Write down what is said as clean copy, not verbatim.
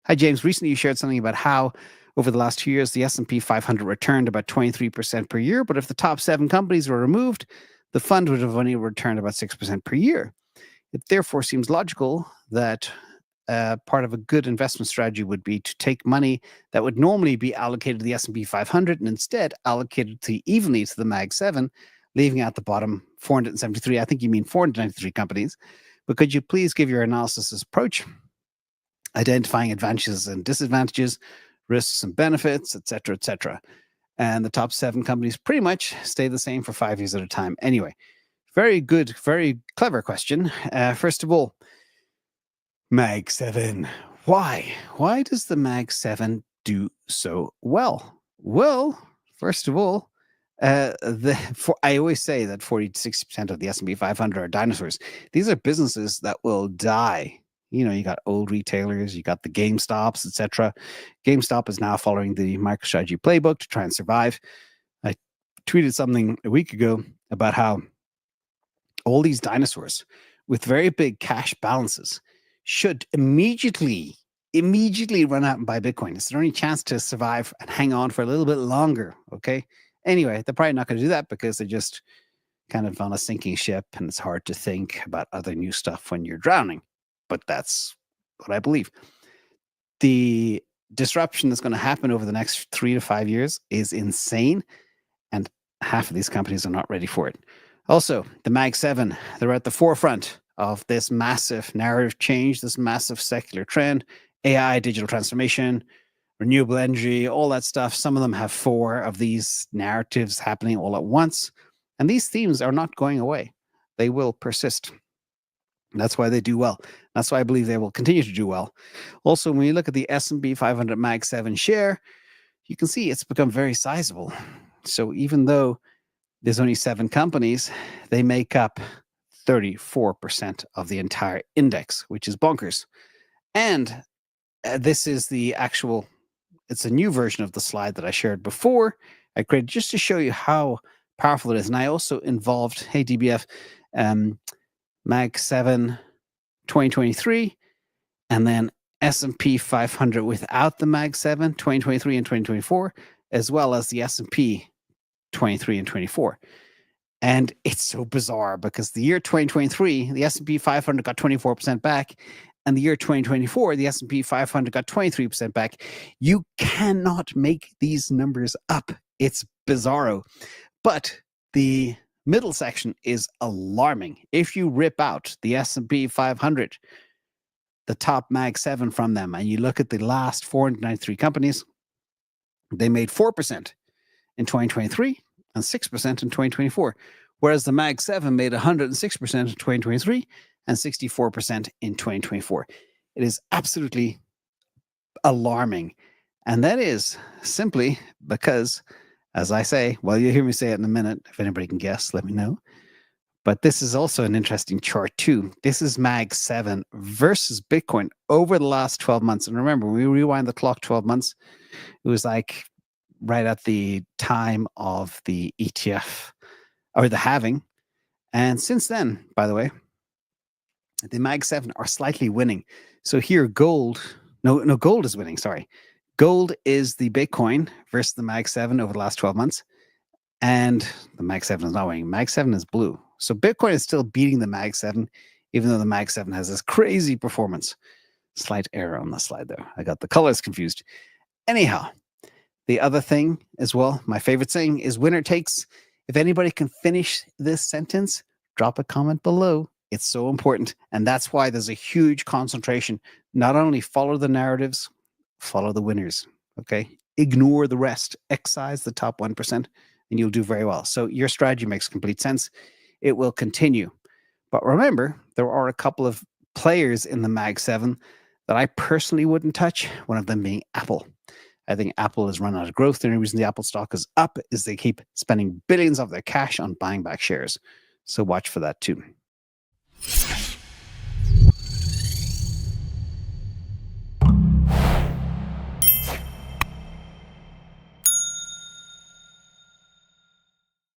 Hi, James. Recently, you shared something about how over the last 2 years, the S&P 500 returned about 23% per year. But if the top 7 companies were removed, the fund would have only returned about 6% per year. It therefore seems logical that part of a good investment strategy would be to take money that would normally be allocated to the S&P 500 and instead allocated evenly to the Mag 7, leaving out the bottom 473. I think you mean 493 companies. But could you please give your analysis approach, identifying advantages and disadvantages, risks and benefits, et cetera, et cetera. And the top 7 companies pretty much stay the same for 5 years at a time. Anyway, very good, very clever question. First of all, Mag 7. Why? Why does the Mag 7 do so well? Well, first of all, I always say that 40 to 60% of the S&P 500 are dinosaurs. These are businesses that will die. You know, you got old retailers, you got the GameStops, etc. GameStop is now following the MicroStrategy playbook to try and survive. I tweeted something a week ago about how all these dinosaurs with very big cash balances should immediately run out and buy Bitcoin. It's their only chance to survive and hang on for a little bit longer, okay? Anyway, they're probably not going to do that because they're just kind of on a sinking ship and it's hard to think about other new stuff when you're drowning. But that's what I believe. The disruption that's going to happen over the next 3 to 5 years is insane, and half of these companies are not ready for it. Also, the Mag 7, they're at the forefront of this massive narrative change, this massive secular trend, AI, digital transformation, renewable energy, all that stuff. Some of them have 4 of these narratives happening all at once, and these themes are not going away. They will persist. That's why they do well. That's why I believe they will continue to do well. Also, when you look at the S&P 500 Mag 7 share, you can see it's become very sizable. So even though there's only 7 companies, they make up 34% of the entire index, which is bonkers. And this is the actual, it's a new version of the slide that I shared before. I created just to show you how powerful it is. And I also involved, hey, DBF, Mag 7 2023, and then S&P 500 without the Mag 7 2023 and 2024, as well as the S&P 23 and 24. And it's so bizarre because the year 2023, the S&P 500 got 24% back, and the year 2024, the S&P 500 got 23% back. You cannot make these numbers up. It's bizarro. But the middle section is alarming. If you rip out the S&P 500, the top Mag 7 from them, and you look at the last 493 companies, they made 4% in 2023 and 6% in 2024, whereas the Mag 7 made 106% in 2023 and 64% in 2024. It is absolutely alarming. And that is simply because, as I say, well, you'll hear me say it in a minute. If anybody can guess, let me know. But this is also an interesting chart too. This is Mag 7 versus Bitcoin over the last 12 months. And remember, when we rewind the clock 12 months, it was like right at the time of the ETF or the halving. And since then, by the way, the Mag 7 are slightly winning. So here, gold is winning, sorry. Gold is the Bitcoin versus the Mag 7 over the last 12 months. And the Mag 7 is not winning. Mag 7 is blue. So Bitcoin is still beating the Mag 7, even though the Mag 7 has this crazy performance. Slight error on the slide there. I got the colors confused. Anyhow, the other thing as well, my favorite saying is winner takes. If anybody can finish this sentence, drop a comment below. It's so important. And that's why there's a huge concentration. Not only follow the narratives, follow the winners. Okay. Ignore the rest. Excise the top 1%, and you'll do very well. So your strategy makes complete sense. It will continue. But remember, there are a couple of players in the Mag 7 that I personally wouldn't touch, one of them being Apple. I think Apple has run out of growth. The only reason the Apple stock is up is they keep spending billions of their cash on buying back shares. So watch for that too.